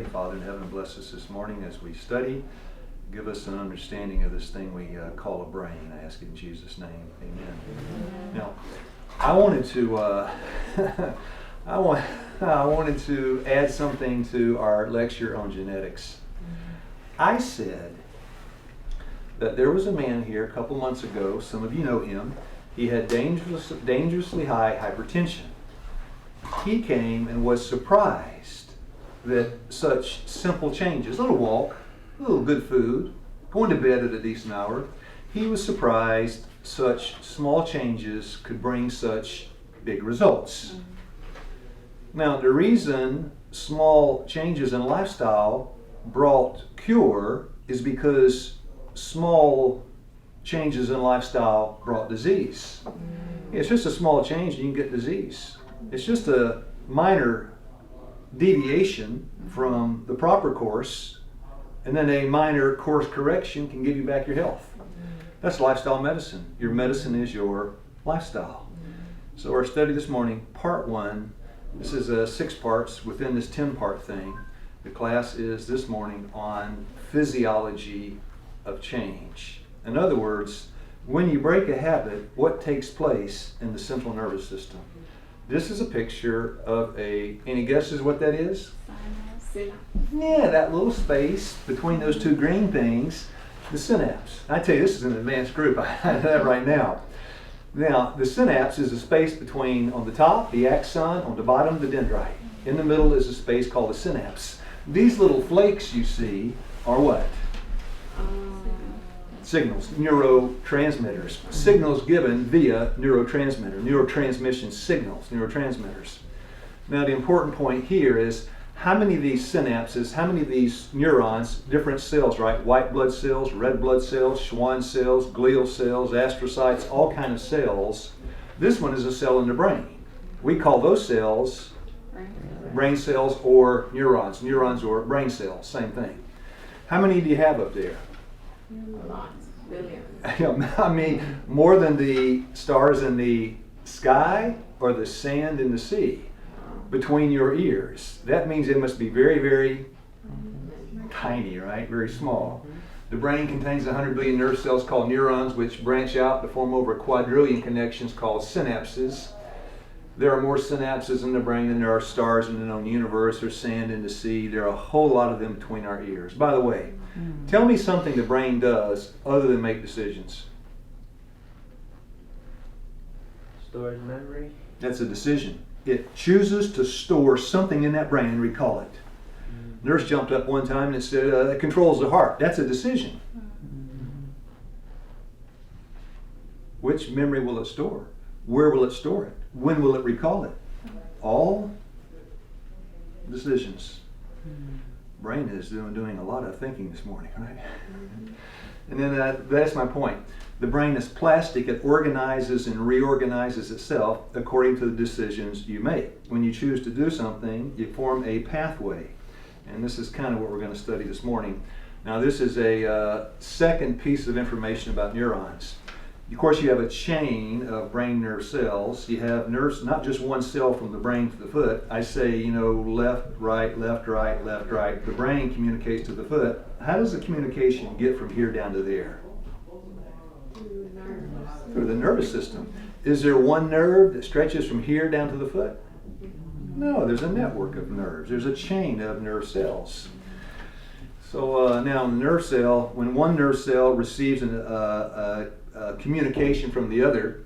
pray. Father in heaven, bless us this morning as we study. Give us an understanding of this thing we call a brain. I ask it in Jesus' name. Amen. Now, I wanted to I wanted to add something to our lecture on genetics. I said that there was a man here a couple months ago. Some of you know him. He had dangerously high hypertension. He came and was surprised that such simple changes, a little walk, a little good food, going to bed at a decent hour, he was surprised such small changes could bring such big results. Now, the reason small changes in lifestyle brought cure is because small changes in lifestyle brought disease. It's just a small change and you can get disease. It's just a minor deviation from the proper course, and then a minor course correction can give you back your health. That's lifestyle medicine. Your medicine is your lifestyle. So our study this morning, part 1, this is 6 parts within this 10-part thing. The class is this morning on physiology of change. In other words, when you break a habit, what takes place in the central nervous system? This is a picture of any guesses what that is? Synapse. Yeah, that little space between those two green things, the synapse. I tell you, this is an advanced group. I have that right now. Now, the synapse is a space between, on the top, the axon, on the bottom, the dendrite. In the middle is a space called the synapse. These little flakes you see are what? Signals, neurotransmitters. Signals given via neurotransmitter, neurotransmission signals, neurotransmitters. Now the important point here is how many of these synapses, how many of these neurons, different cells, right? White blood cells, red blood cells, Schwann cells, glial cells, astrocytes, all kind of cells. This one is a cell in the brain. We call those cells brain cells or neurons. Neurons or brain cells, same thing. How many do you have up there? Lots. Billions. I mean, more than the stars in the sky or the sand in the sea between your ears. That means it must be very, very tiny, right? Very small. The brain contains 100 billion nerve cells called neurons, which branch out to form over a quadrillion connections called synapses. There are more synapses in the brain than there are stars in the known universe or sand in the sea. There are a whole lot of them between our ears. By the way, tell me something the brain does other than make decisions. Storage memory. That's a decision. It chooses to store something in that brain and recall it. Nurse jumped up one time and it said, it controls the heart. That's a decision. Which memory will it store? Where will it store it? When will it recall it? All decisions. Brain is doing a lot of thinking this morning, right? And then that's my point. The brain is plastic. It organizes and reorganizes itself according to the decisions you make. When you choose to do something, you form a pathway. And this is kind of what we're going to study this morning. Now, this is a second piece of information about neurons. Of course, you have a chain of brain nerve cells. You have nerves, not just one cell from the brain to the foot. I say, left, right, left, right, left, right. The brain communicates to the foot. How does the communication get from here down to there? Through the nervous system. Is there one nerve that stretches from here down to the foot? No, there's a network of nerves. There's a chain of nerve cells. So now, nerve cell, when one nerve cell receives communication from the other,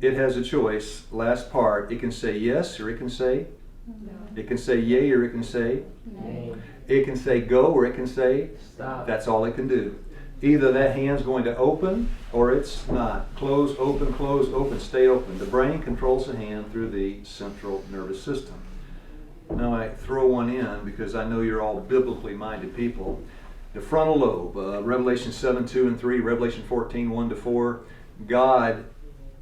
it has a choice. Last part, it can say yes or it can say no. It can say yay or it can say Nay. It can say go or it can say Stop. That's all it can do. Either that hand's going to open or it's not. Close, open, stay open. The brain controls the hand through the central nervous system. Now I throw one in because I know you're all biblically minded people. The frontal lobe, Revelation 7:2 and 3, Revelation 14:1-4. God,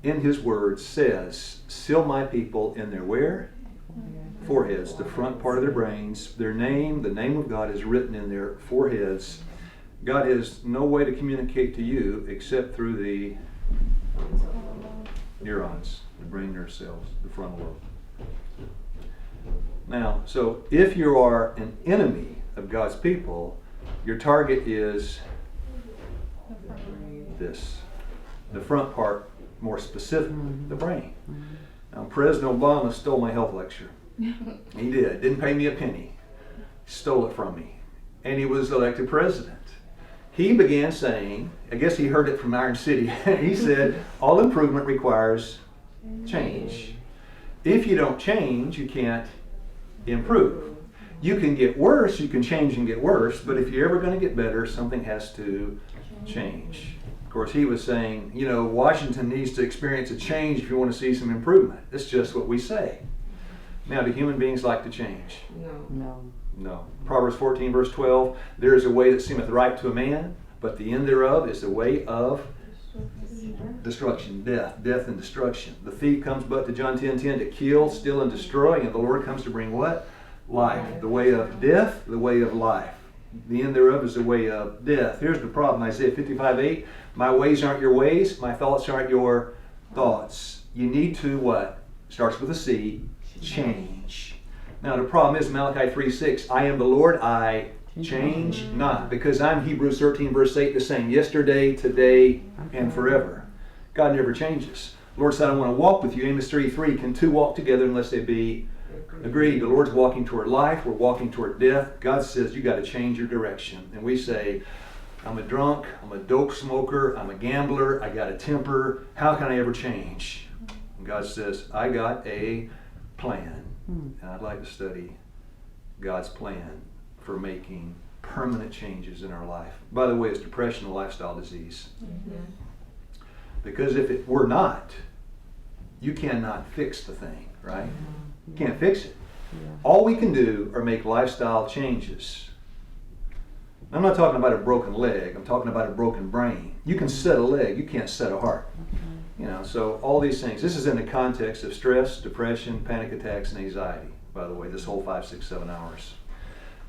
in His Word, says, seal my people in their where? Foreheads, the front part of their brains. Their name, the name of God is written in their foreheads. God has no way to communicate to you except through the neurons, the brain nerve cells, the frontal lobe. Now, so if you are an enemy of God's people, your target is this. The front part, more specifically, the brain. Now, President Obama stole my health lecture. He did. Didn't pay me a penny. Stole it from me. And he was elected president. He began saying, I guess he heard it from Iron City, he said, all improvement requires change. If you don't change, you can't improve. You can get worse, you can change and get worse, but if you're ever going to get better, something has to change. Of course, he was saying, you know, Washington needs to experience a change if you want to see some improvement. It's just what we say. Now, do human beings like to change? No. No. Proverbs 14, verse 12, there is a way that seemeth right to a man, but the end thereof is the way of destruction, death and destruction. The thief comes but to John 10:10 to kill, steal, and destroy, and the Lord comes to bring what? Life. The way of death, the way of life. The end thereof is the way of death. Here's the problem, Isaiah 55:8, my ways aren't your ways, my thoughts aren't your thoughts. You need to what? Starts with a C, change. Now the problem is Malachi 3:6, I am the Lord, I change not. Because I'm Hebrews 13 verse 8 the same yesterday, today, and forever. God never changes. The Lord said, I want to walk with you. Amos 3:3, can two walk together unless they be agreed? The Lord's walking toward life, we're walking toward death. God says you got to change your direction. And we say, I'm a drunk, I'm a dope smoker, I'm a gambler, I got a temper. How can I ever change? And God says, I got a plan. And I'd like to study God's plan for making permanent changes in our life. By the way, is depression a lifestyle disease? Because if it were not, you cannot fix the thing, right? You can't fix it. All we can do are make lifestyle changes. I'm not talking about a broken leg. I'm talking about a broken brain. You can set a leg. You can't set a heart. You know, so all these things. This is in the context of stress, depression, panic attacks, and anxiety, by the way, this whole 5, 6, 7 hours.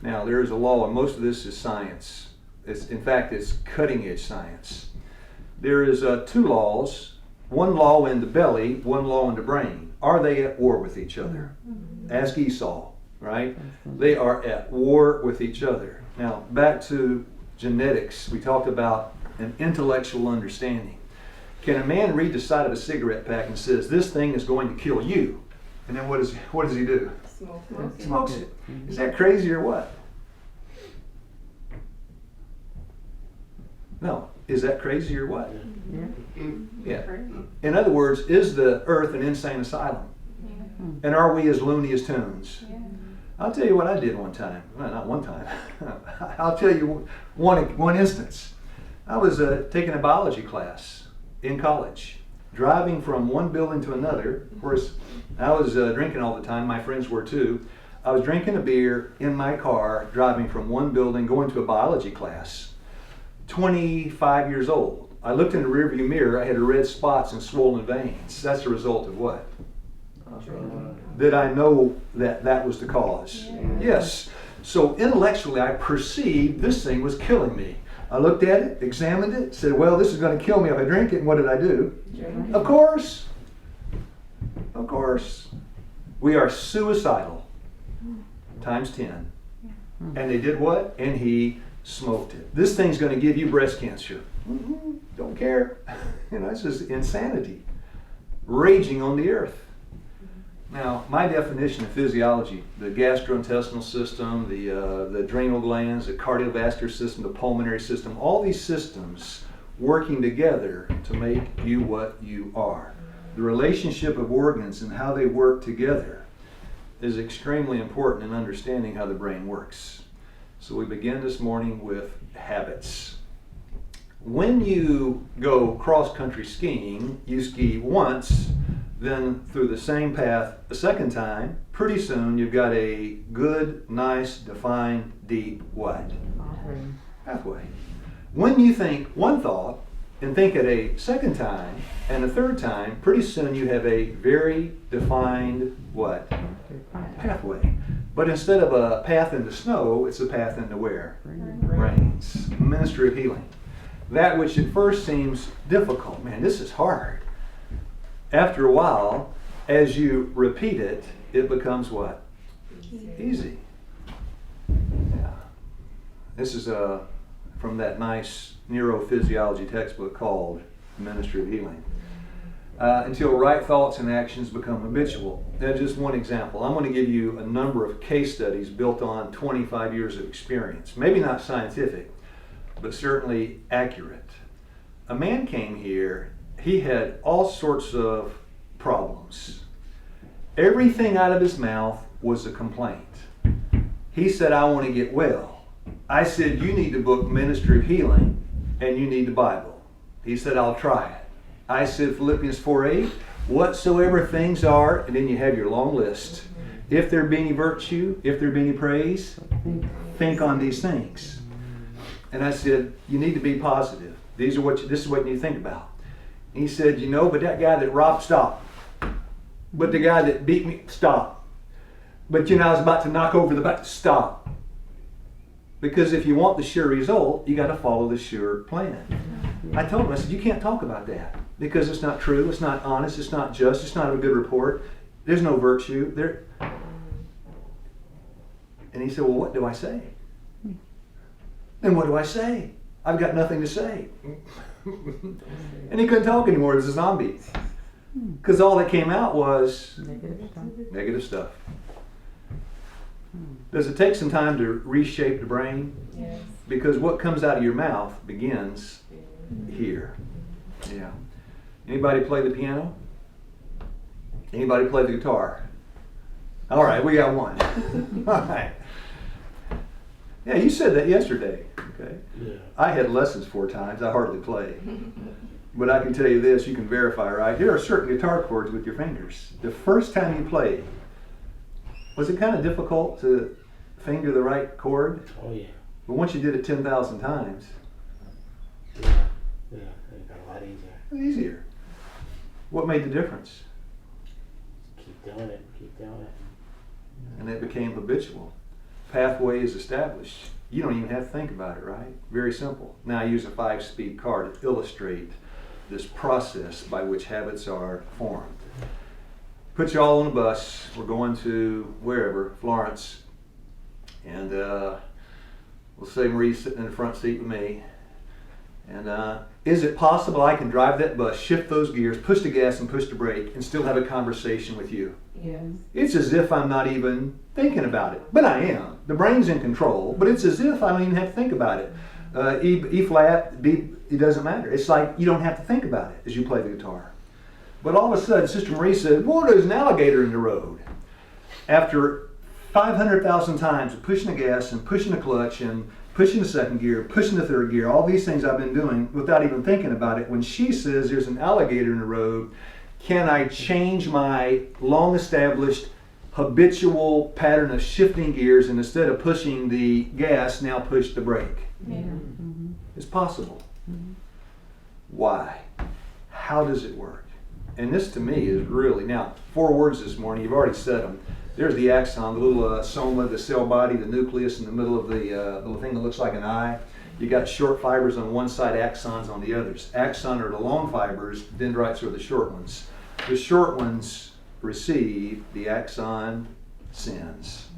Now, there is a law, and most of this is science. In fact, it's cutting-edge science. There is 2 laws, one law in the belly, one law in the brain. Are they at war with each other? Ask Esau, right? They are at war with each other. Now, back to genetics. We talked about an intellectual understanding. Can a man read the side of a cigarette pack and says, this thing is going to kill you? And then what does he do? Smokes it. Is that crazy or what? No. Is that crazy or what? Yeah. In other words, is the earth an insane asylum? And are we as loony as tunes? I'll tell you what I did one time. Well, not one time. I'll tell you one instance. I was taking a biology class in college, driving from one building to another. Of course, I was drinking all the time. My friends were too. I was drinking a beer in my car, driving from one building, going to a biology class. 25 years old. I looked in the rearview mirror. I had red spots and swollen veins. That's the result of what? Did I know that was the cause? Yes. So intellectually, I perceived this thing was killing me. I looked at it, examined it, said, well, this is going to kill me if I drink it. And what did I do? Of course. Of course. We are suicidal. Times 10. And they did what? And he smoked it. This thing's going to give you breast cancer. Don't care. You know, it's just insanity. Raging on the earth. Now, my definition of physiology, the gastrointestinal system, the adrenal glands, the cardiovascular system, the pulmonary system, all these systems working together to make you what you are. The relationship of organs and how they work together is extremely important in understanding how the brain works. So we begin this morning with habits. When you go cross-country skiing, you ski once, then through the same path a second time. Pretty soon you've got a good, nice, defined, deep what? Pathway. When you think one thought and think it a second time and a third time, pretty soon you have a very defined what? Pathway. But instead of a path into snow, it's a path into where? Brains. Ministry of healing. That which at first seems difficult. Man, this is hard. After a while, as you repeat it, it becomes what? Easy. Yeah. This is from that nice neurophysiology textbook called Ministry of Healing. Until right thoughts and actions become habitual. That's just one example. I'm going to give you a number of case studies built on 25 years of experience. Maybe not scientific, but certainly accurate. A man came here, he had all sorts of problems. Everything out of his mouth was a complaint. He said, I want to get well. I said, you need to book Ministry of Healing and you need the Bible. He said, I'll try it. I said, Philippians 4:8, whatsoever things are, and then you have your long list. If there be any virtue, if there be any praise, think on these things. And I said, you need to be positive. This is what you need to think about. And he said, but that guy that robbed, stop. But the guy that beat me, stop. But I was about to knock over the back, stop. Because if you want the sure result, you got to follow the sure plan. I told him, I said, you can't talk about that because it's not true, it's not honest, it's not just, it's not a good report. There's no virtue there. And he said, well, what do I say? Then what do I say? I've got nothing to say. And he couldn't talk anymore. It was a zombie. Because all that came out was negative stuff. Does it take some time to reshape the brain? Yes. Because what comes out of your mouth begins here. Yeah. Anybody play the piano? Anybody play the guitar? All right, we got one. All right. Yeah, you said that yesterday. Okay. Yeah. I had lessons 4 times. I hardly play. But I can tell you this, you can verify, right? There are certain guitar chords with your fingers. The first time you played, was it kind of difficult to finger the right chord? Oh yeah. But once you did it 10,000 times, Yeah, it got a lot easier. it was easier. What made the difference? Keep doing it, And it became habitual. Pathway is established. You don't even have to think about it, right? Very simple. Now I use a 5-speed car to illustrate this process by which habits are formed. Put you all on a bus. We're going to wherever, Florence. And we'll say Marie's sitting in the front seat with me. And is it possible I can drive that bus, shift those gears, push the gas and push the brake, and still have a conversation with you? Yes. It's as if I'm not even thinking about it. But I am. The brain's in control, but it's as if I don't even have to think about it. E flat, B, it doesn't matter. It's like you don't have to think about it as you play the guitar. But all of a sudden, Sister Marie said, boy, there's an alligator in the road. After 500,000 times of pushing the gas and pushing the clutch and pushing the second gear, pushing the third gear, all these things I've been doing without even thinking about it, when she says there's an alligator in the road, can I change my long-established habitual pattern of shifting gears and instead of pushing the gas, now push the brake? Yeah. It's possible. Why? How does it work? And this to me is really, now 4 words this morning, you've already said them. There's the axon, the little soma, the cell body, the nucleus in the middle of the little thing that looks like an eye. You got short fibers on one side, axons on the others. Axon are the long fibers, dendrites are the short ones. The short ones receive, the axon sends.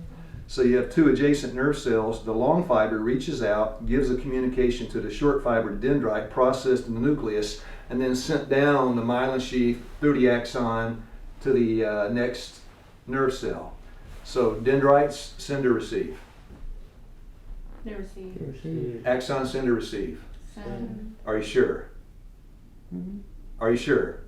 So you have 2 adjacent nerve cells. The long fiber reaches out, gives a communication to the short fiber dendrite, processed in the nucleus, and then sent down the myelin sheath through the axon to the next nerve cell. So dendrites send or receive. They receive. Axon send or receive. Send. Are you sure? Are you sure?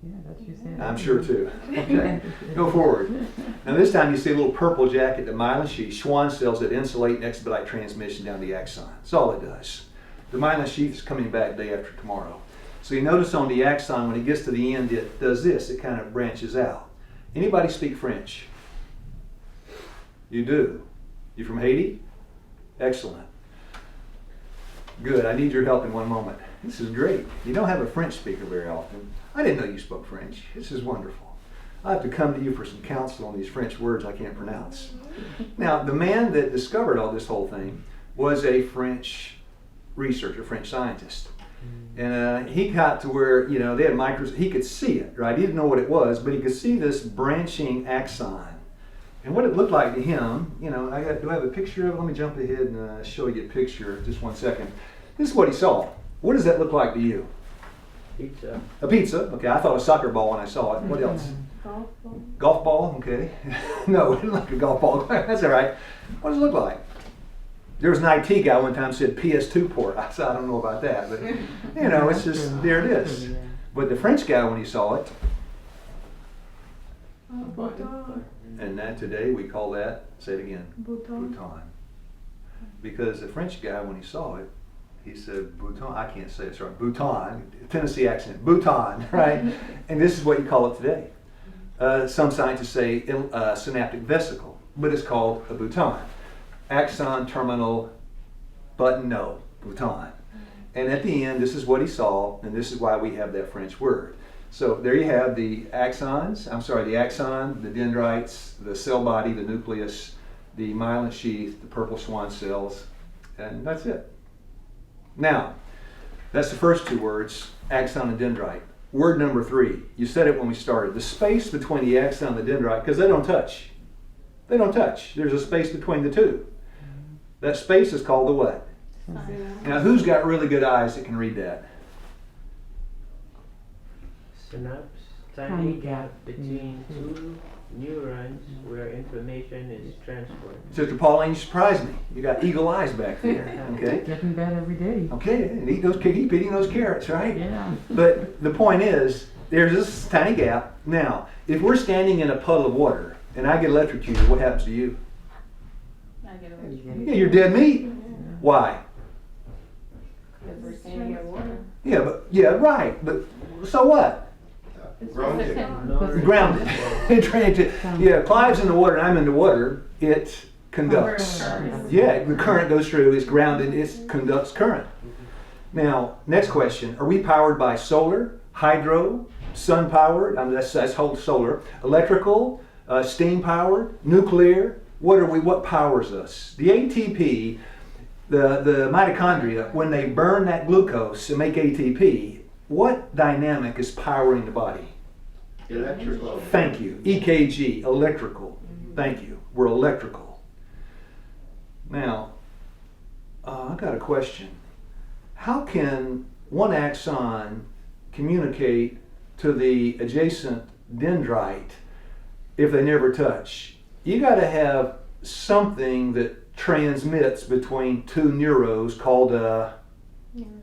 Yeah, that's what you said. I'm sure too. Okay, go forward. Now this time you see a little purple jacket, the myelin sheath, Schwann cells that insulate and expedite transmission down the axon. That's all it does. The myelin sheath is coming back day after tomorrow. So you notice on the axon, when it gets to the end, it does this, it kind of branches out. Anybody speak French? You do. You from Haiti? Excellent. Good, I need your help in one moment. This is great. You don't have a French speaker very often. I didn't know you spoke French. This is wonderful. I have to come to you for some counsel on these French words I can't pronounce. Now, the man that discovered all this whole thing was a French researcher, French scientist. And he got to where, they had microscopes. He could see it, right? He didn't know what it was, but he could see this branching axon And what it looked like to him, you know, do I have a picture of it? Let me jump ahead and show you a picture, just 1 second. This is what he saw. What does that look like to you? Pizza. A pizza, okay, I thought a soccer ball when I saw it. What else? Golf ball. Golf ball, okay. No, it didn't look like a golf ball. That's all right. What does it look like? There was an IT guy one time said PS2 port. I said, I don't know about that, but you know, it's just, there it is. But the French guy, when he saw it, Bhutan. and that today we call that, say it again, Bhutan. Bhutan. Because the French guy, when he saw it, he said Bhutan. I can't say it right. Bhutan, Tennessee accent, Bhutan, right? And this is what you call it today. Some scientists say synaptic vesicle, but it's called a Bhutan. Axon terminal button, no, Bhutan. And at the end, this is what he saw, and this is why we have that French word. So there you have the axons, the axon, the dendrites, the cell body, the nucleus, the myelin sheath, the purple Schwann cells, and that's it. Now, that's the first two words, axon and dendrite. Word number 3, you said it when we started, the space between the axon and the dendrite, because they don't touch. They don't touch. There's a space between the two. That space is called the what? Now, who's got really good eyes that can read that? Synapse. Tiny Tiny gap gap between two neurons where information is transferred. Sister Pauline, you surprised me. You got eagle eyes back there. Okay. Getting better every day. Okay, and keep eating those carrots, right? Yeah. But the point is, there's this tiny gap. Now, if we're standing in a puddle of water and I get electrocuted, what happens to you? I get Yeah, you're dead meat. Why? Because we're standing in water. Yeah, right. But so what? It's Grounded. just a- No. Grounded. Yeah, Clive's in the water and I'm in the water. It conducts. Current. Yeah, the current goes through. It's grounded. It conducts current. Now, next question: are we powered by solar, hydro, sun powered? That's whole solar, electrical, steam powered, nuclear. What are we? What powers us? The ATP, the mitochondria, when they burn that glucose and make ATP, what dynamic is powering the body? Electrical. Thank you. EKG, electrical. Thank you. We're electrical. Now, I got a question. How can one axon communicate to the adjacent dendrite if they never touch? You got to have something that transmits between two neurons called a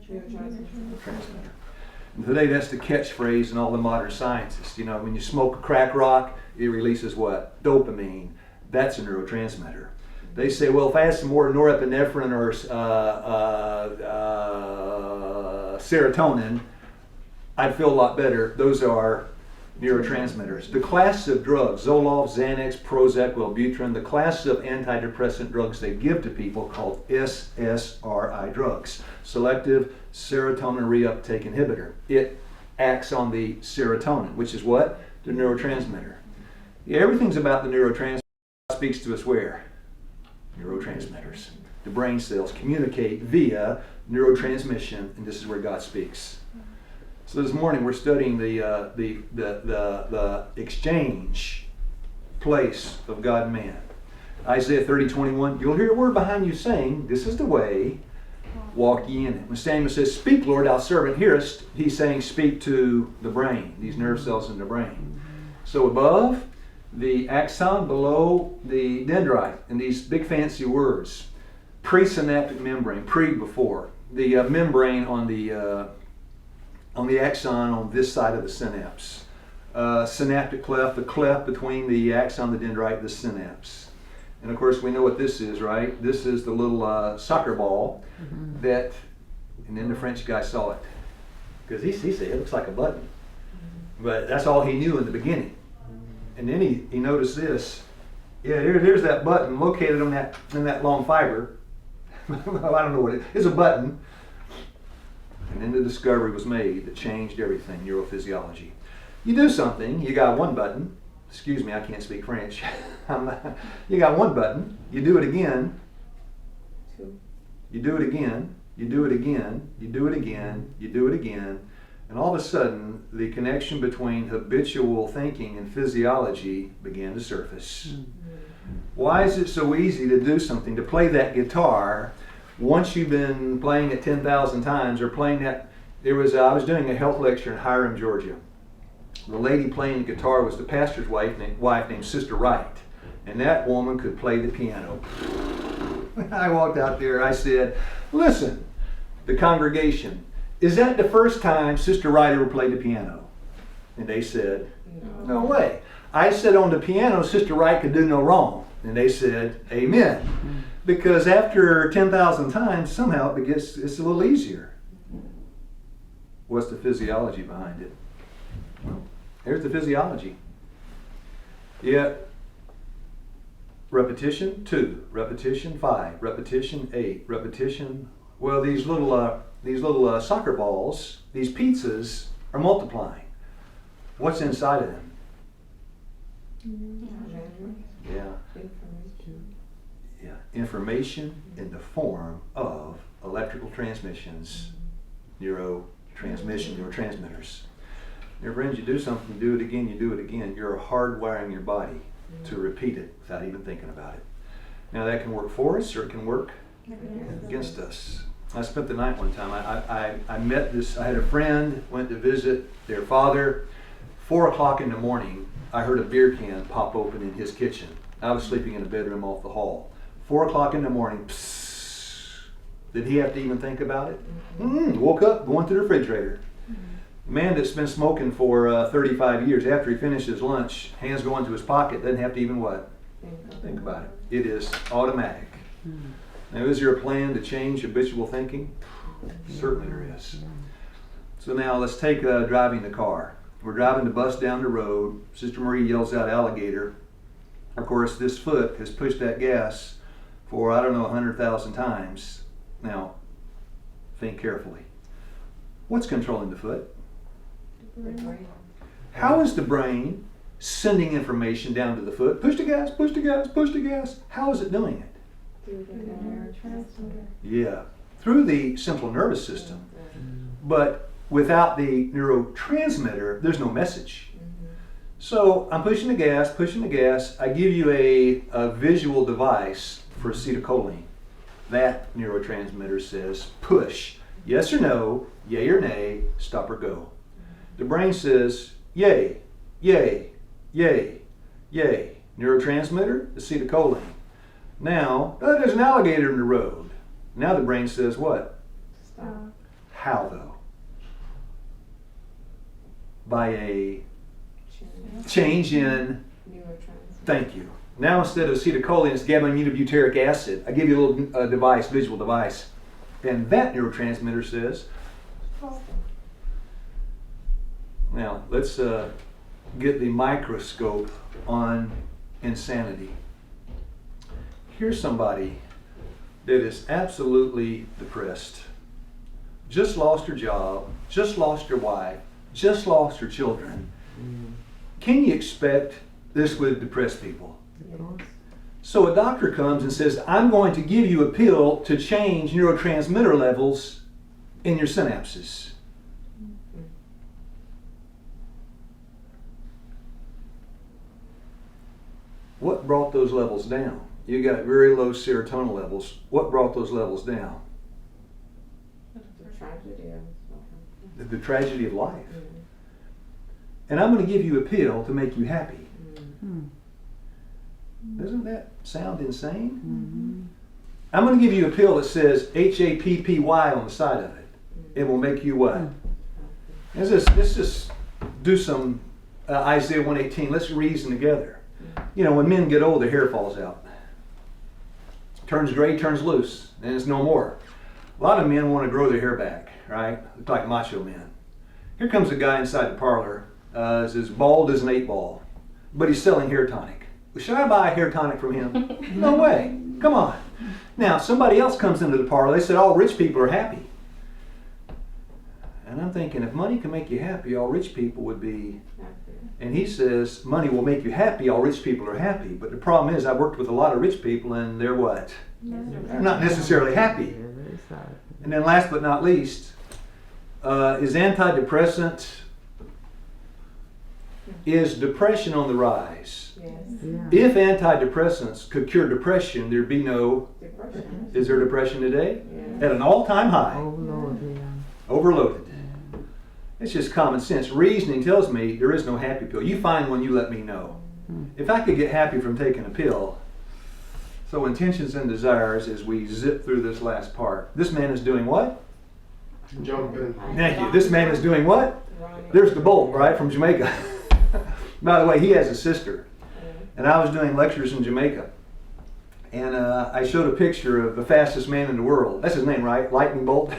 transmitter. And today that's the catchphrase in all the modern sciences. You know, when you smoke a crack rock, it releases what? Dopamine. That's a neurotransmitter. They say, well, if I had some more norepinephrine or serotonin, I'd feel a lot better. Those are neurotransmitters. The class of drugs, Zoloft, Xanax, Prozac, Wellbutrin, the class of antidepressant drugs they give to people called SSRI drugs, selective serotonin reuptake inhibitor. It acts on the serotonin, which is what? The neurotransmitter. Yeah, everything's about the neurotransmitter. God speaks to us where? Neurotransmitters. The brain cells communicate via neurotransmission, and this is where God speaks. So this morning we're studying the exchange place of God and man. Isaiah 30:21. You'll hear a word behind you saying, "This is the way, walk ye in it." When Samuel says, "Speak, Lord, thou servant hearest," he's saying, speak to the brain, these nerve cells in the brain. So above the axon, below the dendrite, and these big fancy words, presynaptic membrane, before the membrane on the axon on this side of the synapse. Synaptic cleft, the cleft between the axon, the dendrite, the synapse. And of course we know what this is, right? This is the little soccer ball that, and then the French guy saw it. Because he said it looks like a button. But that's all he knew in the beginning. And then he noticed this. Yeah, there's that button located in that long fiber. Well, I don't know what it is. It's a button. And then the discovery was made that changed everything, neurophysiology. You do something, you got one button. Excuse me, I can't speak French. You got one button, you do it again. You do it again, you do it again, you do it again, you do it again. And all of a sudden, the connection between habitual thinking and physiology began to surface. Why is it so easy to do something, to play that guitar, once you've been playing it 10,000 times, or playing that? I was doing a health lecture in Hiram, Georgia. The lady playing the guitar was the pastor's wife named Sister Wright. And that woman could play the piano. I walked out there, I said, listen, the congregation, is that the first time Sister Wright ever played the piano? And they said, no way. I said, on the piano, Sister Wright could do no wrong. And they said, amen. Because after 10,000 times, somehow it's a little easier. What's the physiology behind it? Well, here's the physiology. Yeah. Repetition 2, repetition 5, repetition 8, repetition. Well, these little soccer balls, these pizzas, are multiplying. What's inside of them? Yeah. Yeah. Information in the form of electrical transmissions, neurotransmitters. Your friends, you do something, you do it again, you do it again. You're hardwiring your body to repeat it without even thinking about it. Now that can work for us, or it can work against us. I spent the night one time. I met this. I had a friend, went to visit their father. 4 o'clock in the morning, I heard a beer can pop open in his kitchen. I was sleeping in a bedroom off the hall. 4 o'clock in the morning, psst. Did he have to even think about it? Woke up, going to the refrigerator. A man that's been smoking for 35 years, after he finishes lunch, hands go into his pocket, doesn't have to even what? Think about it. It is automatic. Now, is there a plan to change habitual thinking? Certainly there is. So now let's take driving the car. We're driving the bus down the road. Sister Marie yells out alligator. Of course, this foot has pushed that gas for, 100,000 times. Now, think carefully. What's controlling the foot? How is the brain sending information down to the foot? Push the gas, push the gas, push the gas. How is it doing it? Yeah, through the central nervous system. But without the neurotransmitter, there's no message. So I'm pushing the gas, pushing the gas. I give you a visual device for acetylcholine. That neurotransmitter says push. Yes or no, yay or nay, stop or go. The brain says yay, yay, yay, yay. Neurotransmitter, acetylcholine. Now, there's an alligator in the road. Now the brain says what? Stop. How though? By a change in, thank you. Now instead of acetylcholine, it's gamma-aminobutyric acid. I give you a little device, visual device. And that neurotransmitter says, now let's get the microscope on insanity. Here's somebody that is absolutely depressed. Just lost her job, just lost her wife, just lost her children. Can you expect this would depress people? So a doctor comes and says, I'm going to give you a pill to change neurotransmitter levels in your synapses. What brought those levels down? You got very low serotonin levels. What brought those levels down? The tragedy of life. And I'm going to give you a pill to make you happy. Doesn't that sound insane? I'm going to give you a pill that says HAPPY on the side of it. It will make you what? Let's just do some Isaiah 118. Let's reason together. You know, when men get old, their hair falls out. Turns gray, turns loose, and it's no more. A lot of men want to grow their hair back, right? Look like macho men. Here comes a guy inside the parlor. Is as bald as an 8-ball, but he's selling hair tonic. Well, should I buy a hair tonic from him? No way. Come on. Now, somebody else comes into the parlor. They said all rich people are happy. And I'm thinking, if money can make you happy, all rich people would be. And he says, money will make you happy, all rich people are happy. But the problem is, I've worked with a lot of rich people, and they're what? They're not necessarily happy. And then last but not least, is antidepressant, is depression on the rise? Yes. Yeah. If antidepressants could cure depression, there'd be no, Depression. is there depression today? Yeah. At an all-time high, Overload, yeah. overloaded. It's just common sense. Reasoning tells me there is no happy pill. You find one, you let me know. If I could get happy from taking a pill, so intentions and desires as we zip through this last part. This man is doing what? Jumping. Thank you. This man is doing what? Running. There's the Bolt, right, from Jamaica. By the way, he has a sister. And I was doing lectures in Jamaica. And I showed a picture of the fastest man in the world. That's his name, right? Lightning Bolt.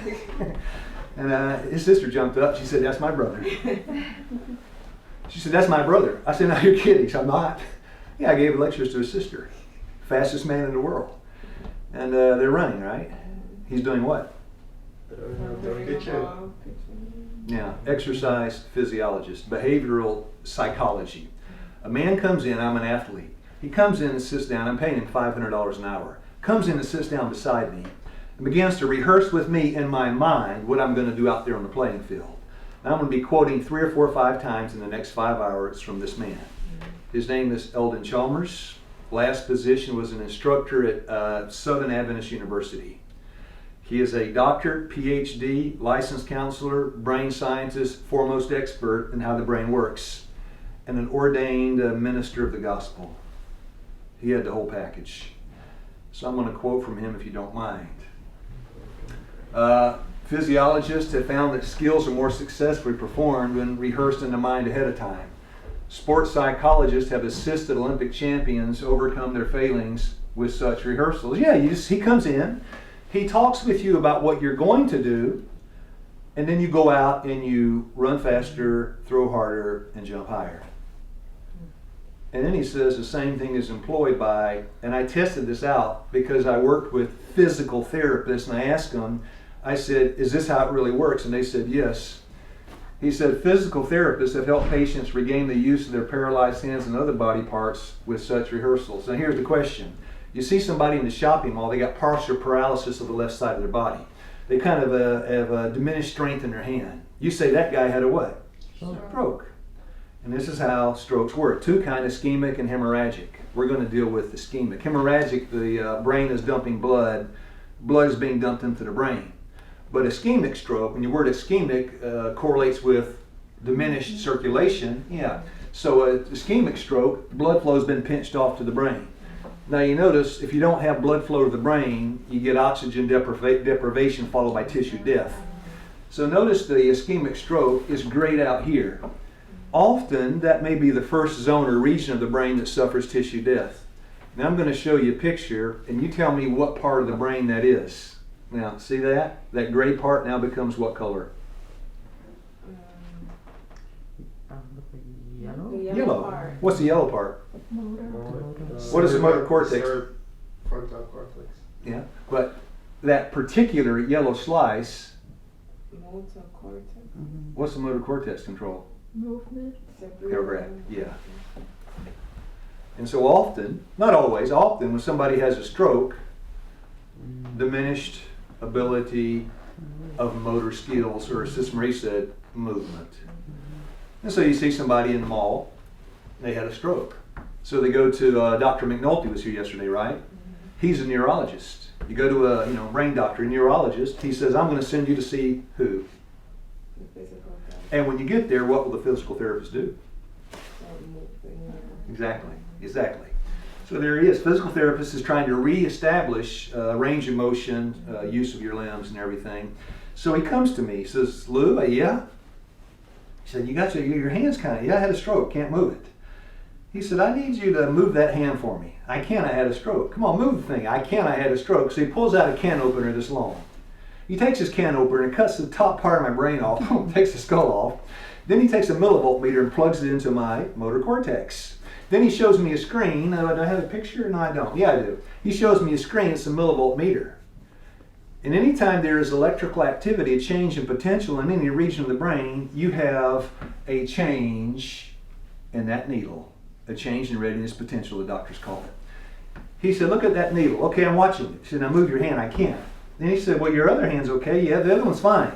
And his sister jumped up. She said, "That's my brother." She said, "That's my brother." I said, "No, you're kidding." She said, "I'm not." Yeah, I gave lectures to his sister. Fastest man in the world. And they're running, right? He's doing what? Kitchen. Yeah, exercise physiologist, behavioral psychology. A man comes in, I'm an athlete. He comes in and sits down, I'm paying him $500 an hour. Comes in and sits down beside me and begins to rehearse with me in my mind what I'm going to do out there on the playing field. And I'm going to be quoting 3 or 4 or 5 times in the next 5 hours from this man. His name is Eldon Chalmers. Last position was an instructor at Southern Adventist University. He is a doctor, PhD, licensed counselor, brain scientist, foremost expert in how the brain works, and an ordained minister of the gospel. He had the whole package. So I'm going to quote from him if you don't mind. Physiologists have found that skills are more successfully performed when rehearsed in the mind ahead of time. Sports psychologists have assisted Olympic champions overcome their failings with such rehearsals. Yeah, he comes in, he talks with you about what you're going to do, and then you go out and you run faster, throw harder, and jump higher. And then he says the same thing is employed by, and I tested this out because I worked with physical therapists, and I asked them, I said, "Is this how it really works?" And they said, "Yes." He said, "Physical therapists have helped patients regain the use of their paralyzed hands and other body parts with such rehearsals." Now here's the question. You see somebody in the shopping mall, they got partial paralysis of the left side of their body. They kind of have a diminished strength in their hand. You say that guy had a what? Stroke. And this is how strokes work. 2 kinds, ischemic and hemorrhagic. We're going to deal with the ischemic. Hemorrhagic, the brain is dumping blood. Blood is being dumped into the brain. But ischemic stroke, when your word ischemic correlates with diminished circulation, yeah. So a ischemic stroke, blood flow has been pinched off to the brain. Now you notice if you don't have blood flow to the brain, you get oxygen deprivation followed by tissue death. So notice the ischemic stroke is grayed out here. Often that may be the first zone or region of the brain that suffers tissue death. Now I'm going to show you a picture and you tell me what part of the brain that is. Now see that? That gray part now becomes what color? Yellow? The Yellow. part. What's the yellow part? What is the motor cortex? Frontal cortex. Yeah, but that particular yellow slice, Motor cortex. what's the motor cortex control? Movement. Correct, yeah. And so often, not always, often when somebody has a stroke, diminished ability of motor skills, or as Sister Marie said, movement. And so you see somebody in the mall, they had a stroke. So they go to Dr. McNulty was here yesterday, right? He's a neurologist. You go to a brain doctor, a neurologist, he says, "I'm going to send you to see who?" The physical therapy. And when you get there, what will the physical therapist do? Move the neuron. Exactly. So there he is. Physical therapist is trying to reestablish range of motion, use of your limbs and everything. So he comes to me, he says, "Lou, yeah?" He said, "You got your hands kind of, yeah, I had a stroke, can't move it." He said, "I need you to move that hand for me." "I can't, I had a stroke." "Come on, move the thing." "I can't, I had a stroke." So he pulls out a can opener this long. He takes his can opener and cuts the top part of my brain off, takes the skull off. Then he takes a millivolt meter and plugs it into my motor cortex. Then he shows me a screen. Do I have a picture? No, I don't. Yeah, I do. He shows me a screen. It's a millivolt meter. And anytime there is electrical activity, a change in potential in any region of the brain, you have a change in that needle, a change in readiness potential, the doctors call it. He said, "Look at that needle." "Okay, I'm watching it." He said, "Now move your hand." "I can't." Then he said, "Well, your other hand's okay." "Yeah, the other one's fine."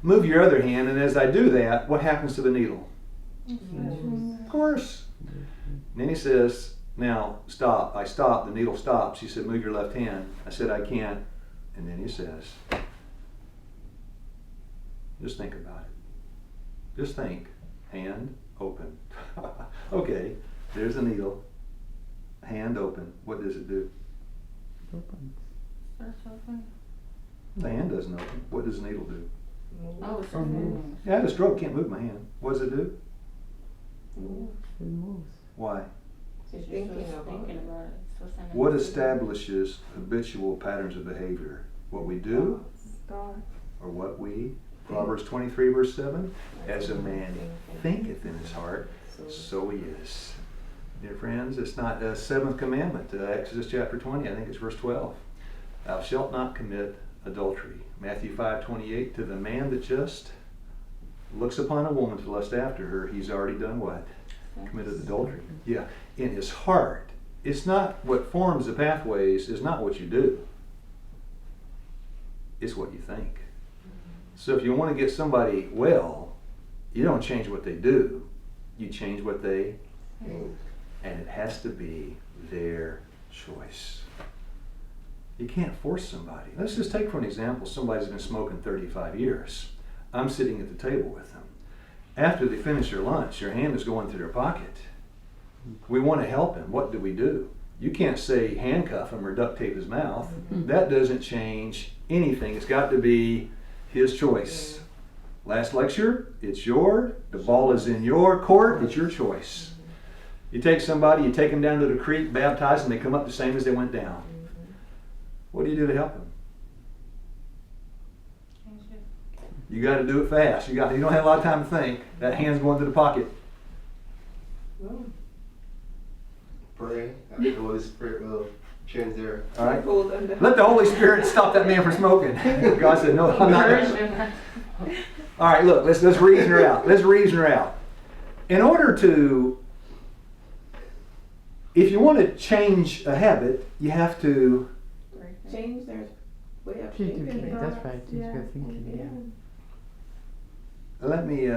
Move your other hand, and as I do that, what happens to the needle? Of course. And then he says, now stop. I stop, the needle stops. He said, move your left hand. I said, I can't. And then he says, just think about it. Just think. Hand open. Okay, there's the needle. Hand open. What does it do? Opens. The hand doesn't open. What does the needle do? Move. Oh, it's Or moves. Yeah, I had a stroke, can't move my hand. What does it do? Move. It moves. Why? She's Just thinking thinking about it. about it. So sending What it to- establishes habitual patterns of behavior? What we do Start. or what we? Proverbs 23 verse 7, as a man thinketh in his heart, so he is. Dear friends, it's not the seventh commandment, Exodus chapter 20, I think it's verse 12. Thou shalt not commit adultery. Matthew 5:28, to the man that just looks upon a woman to lust after her, he's already done what? Committed adultery. Yeah, in his heart. It's not what forms the pathways, is not what you do. It's what you think. So if you want to get somebody well, you don't change what they do, you change what they Move. and it has to be their choice. You can't force somebody. Let's just take for an example, somebody's been smoking 35 years. I'm sitting at the table with them. After they finish their lunch, their hand is going to their pocket. We want to help him. What do? You can't say handcuff him or duct tape his mouth. That doesn't change anything. It's got to be his choice. Last lecture, it's yours. The ball is in your court. It's your choice. You take somebody, you take them down to the creek, baptize them, they come up the same as they went down. What do you do to help them? You got to do it fast. You don't have a lot of time to think. That hand's going to the pocket. No. Pray. The Holy Spirit will change their. All right. Hold on the- Let the Holy Spirit stop that man from smoking. God said, no, I'm not. All right, look, let's reason her out. Let's reason her out. In order to, if you want to change a habit, you have to change their way of Change their thinking. thinking, that's right, change their thinking, let me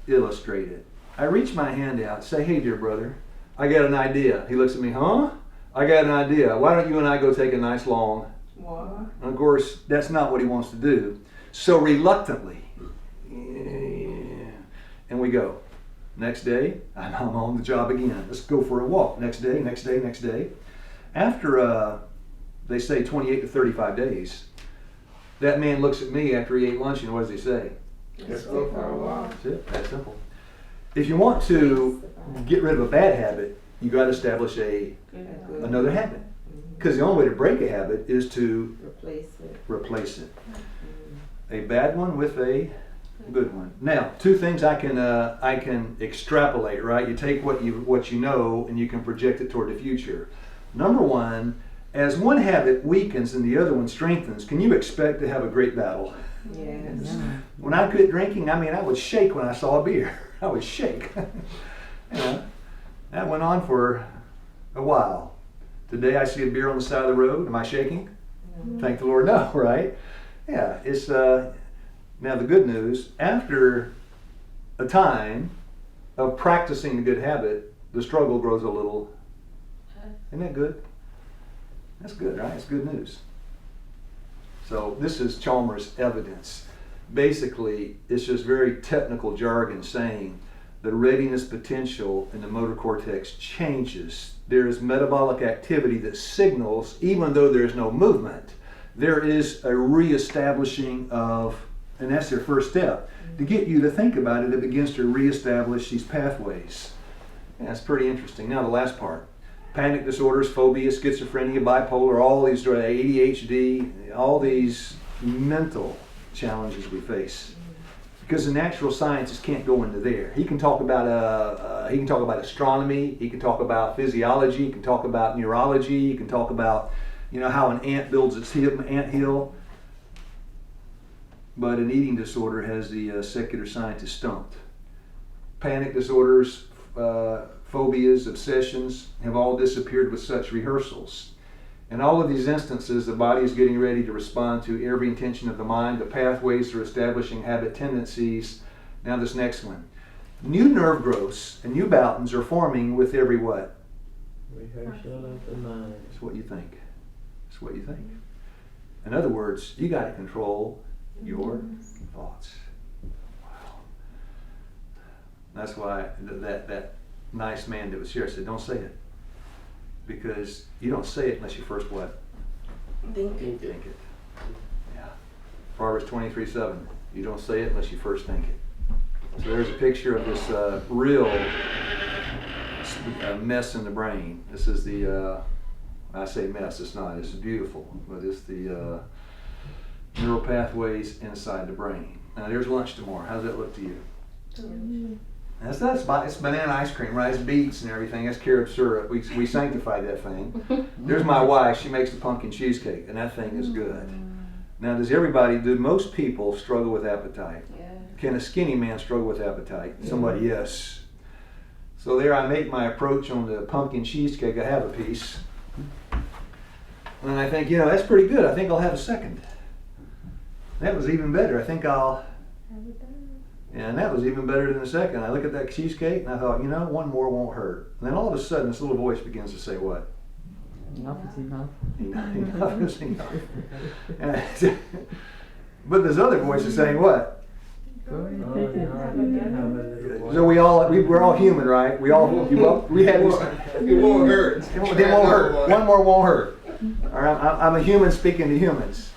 illustrate it. I reach my hand out, say, hey, dear brother, I got an idea. He looks at me, huh? I got an idea. Why don't you and I go take a nice long Walk. And of course, that's not what he wants to do. So reluctantly, and we go. Next day, I'm on the job again. Let's go for a walk. Next day, next day, next day. After, they say 28 to 35 days, that man looks at me after he ate lunch and what does he say? Let's go for a walk. That's it, that's simple. If you want to get rid of a bad habit, you got to establish another habit. Because the only way to break a habit is to replace it. A bad one with a good one. Now, two things I can extrapolate, right? You take what you know and you can project it toward the future. Number one, as one habit weakens and the other one strengthens, can you expect to have a great battle? Yes. Yeah. When I quit drinking, I would shake when I saw a beer. I would shake. That went on for a while. Today I see a beer on the side of the road. Am I shaking? No. Thank the Lord, no, right? Yeah, it's now the good news, after a time of practicing the good habit, the struggle grows a little. Isn't that good? That's good, right? It's good news. So this is Chalmers' evidence. Basically, it's just very technical jargon saying the readiness potential in the motor cortex changes. There is metabolic activity that signals, even though there is no movement, there is a reestablishing of, and that's their first step. To get you to think about it, it begins to reestablish these pathways. That's pretty interesting. Now the last part. Panic disorders, phobia, schizophrenia, bipolar, all these, ADHD, all these mental challenges we face. Because the natural sciences can't go into there. He can talk about astronomy. He can talk about physiology. He can talk about neurology. He can talk about, how an ant builds its anthill. But an eating disorder has the secular scientist stumped. Panic disorders, phobias, obsessions have all disappeared with such rehearsals. In all of these instances, the body is getting ready to respond to every intention of the mind. The pathways are establishing habit tendencies. Now this next one. New nerve growths and new boutons are forming with every what? Rehearsal of the mind. It's what you think. It's what you think. In other words, you got to control your thoughts. Wow. That's why that nice man that was here said, don't say it. Because you don't say it unless you first what? Think. Think it. Yeah. Proverbs 23:7. You don't say it unless you first think it. So there's a picture of this real mess in the brain. This is the, I say mess, it's not, it's beautiful, but it's the neural pathways inside the brain. Now there's lunch tomorrow. How's that look to you? It's banana ice cream, rice beets and everything. That's carrot syrup. We sanctified that thing. There's my wife. She makes the pumpkin cheesecake, and that thing is good. Now, do most people struggle with appetite? Yeah. Can a skinny man struggle with appetite? Somebody, yes. So there I make my approach on the pumpkin cheesecake. I have a piece. And I think, that's pretty good. I think I'll have a second. That was even better. I think I'll... And that was even better than the second. I look at that cheesecake and I thought, one more won't hurt. And then all of a sudden this little voice begins to say what? Enough is enough. Enough is enough. But this other voice is saying what? Go ahead, Oh, take it. no, I didn't have a little boy. So we're all human, right? We had this. It won't hurt. It won't hurt. One more won't hurt. All right, I'm a human speaking to humans.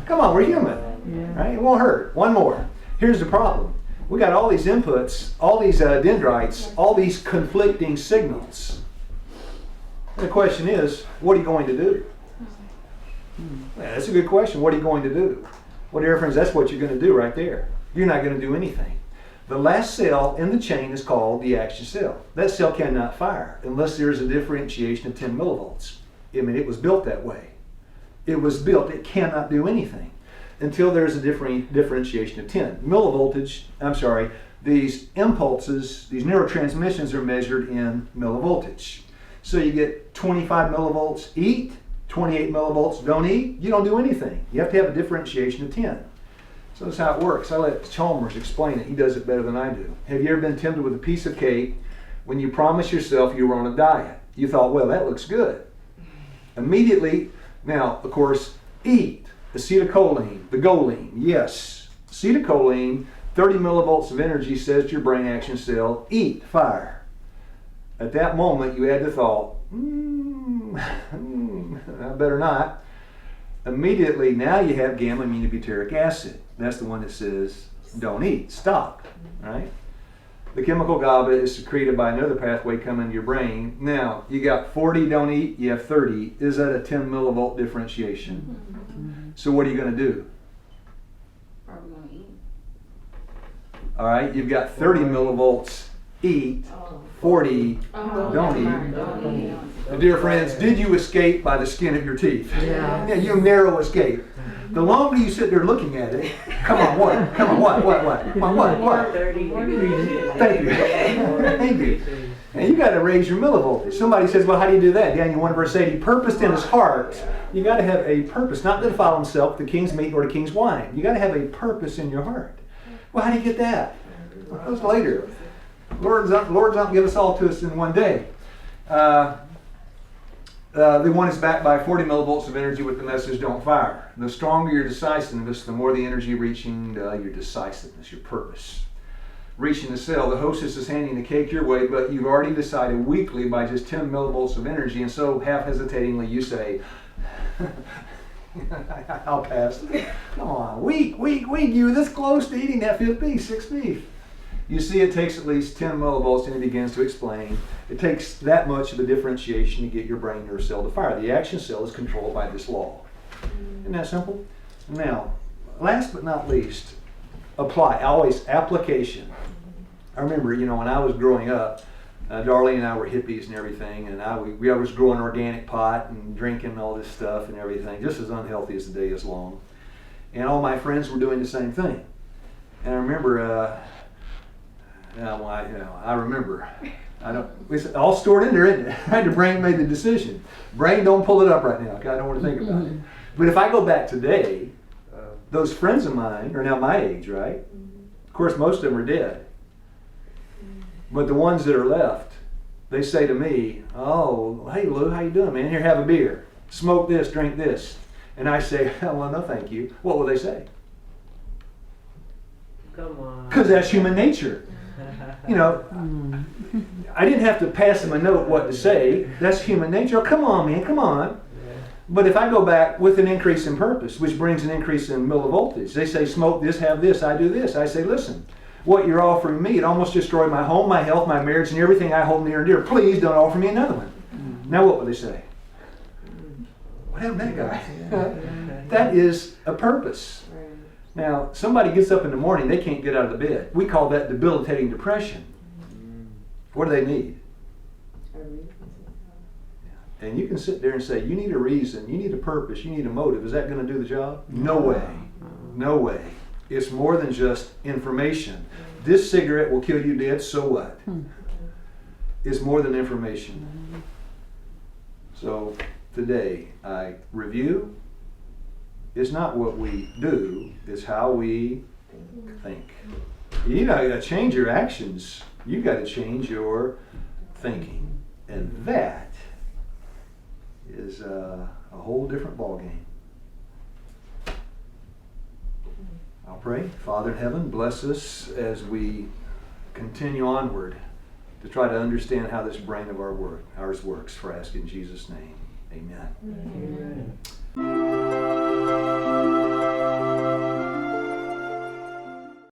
Come on, we're human, Yeah. right? It won't hurt. One more. Here's the problem. We got all these inputs, all these dendrites, all these conflicting signals. And the question is, what are you going to do? Yeah, that's a good question. What are you going to do? Well, dear friends, that's what you're going to do right there. You're not going to do anything. The last cell in the chain is called the action cell. That cell cannot fire unless there's a differentiation of 10 millivolts. It was built that way. It was built. It cannot do anything until there's a differentiation of 10. These impulses, these neurotransmissions are measured in millivoltage. So you get 25 millivolts, eat, 28 millivolts, don't eat, you don't do anything. You have to have a differentiation of 10. So that's how it works. I let Chalmers explain it. He does it better than I do. Have you ever been tempted with a piece of cake when you promised yourself you were on a diet? You thought, well, that looks good. Immediately, now, of course, eat. Acetylcholine, the choline, yes. Acetylcholine, 30 millivolts of energy says to your brain action cell, eat, fire. At that moment, you had the thought, I better not. Immediately, now you have gamma-aminobutyric acid. That's the one that says, don't eat, stop, right? The chemical GABA is secreted by another pathway coming into your brain. Now, you got 40, don't eat, you have 30. Is that a 10 millivolt differentiation? So what are you going to do? Probably gonna eat. All right, you've got 30 millivolts, eat, 40, don't eat. Dear friends, did you escape by the skin of your teeth? Yeah. You narrow escape. The longer you sit there looking at it, come on, what? Come on, what? 30 degrees. Thank you. Thank you. And you got to raise your millivoltage. Somebody says, well, how do you do that? Daniel 1 verse 8, he purposed in his heart. You got to have a purpose, not to defile himself, the king's meat or the king's wine. You got to have a purpose in your heart. Well, how do you get that? Well, that was later. Lord's not going to give us all to us in one day. The one is backed by 40 millivolts of energy with the message, don't fire. The stronger your decisiveness, the more the energy reaching your decisiveness, your purpose. Reaching the cell, the hostess is handing the cake your way, but you've already decided weakly by just 10 millivolts of energy, and so half hesitatingly you say, I'll pass. Come on, weak, you were this close to eating that fifth beef, sixth beef. You see, it takes at least 10 millivolts, and it begins to explain. It takes that much of a differentiation to get your brain nerve cell to fire. The action cell is controlled by this law. Isn't that simple? Now, last but not least, apply. Always application. I remember, when I was growing up, Darlene and I were hippies and everything, and we was growing organic pot and drinking all this stuff and everything, just as unhealthy as the day is long. And all my friends were doing the same thing. And I remember, I don't. It's all stored in there, isn't it? The brain made the decision. Brain, don't pull it up right now. Okay, I don't want to think about it. But if I go back today, those friends of mine are now my age, right? Of course, most of them are dead. But the ones that are left, they say to me, "Oh, hey Lou, how you doing, man? Here, have a beer. Smoke this, drink this." And I say, "Well, no, thank you." What will they say? Come on. Because that's human nature. You know, I didn't have to pass them a note what to say. That's human nature. Oh, come on, man, come on. But if I go back with an increase in purpose, which brings an increase in millivoltage, they say, smoke this, have this, I do this. I say, listen, what you're offering me, it almost destroyed my home, my health, my marriage, and everything I hold near and dear. Please don't offer me another one. Now what will they say? What happened to that guy? That is a purpose. Now, somebody gets up in the morning, they can't get out of the bed. We call that debilitating depression. What do they need? And you can sit there and say, you need a reason, you need a purpose, you need a motive. Is that going to do the job? No way. No way. It's more than just information. This cigarette will kill you dead, so what? It's more than information. So today, I review. It's not what we do, it's how we think. You got to change your actions. You got to change your thinking. And that is a whole different ballgame. I'll pray. Father in heaven, bless us as we continue onward to try to understand how this brain of ours works. For I ask in Jesus' name, amen. Amen.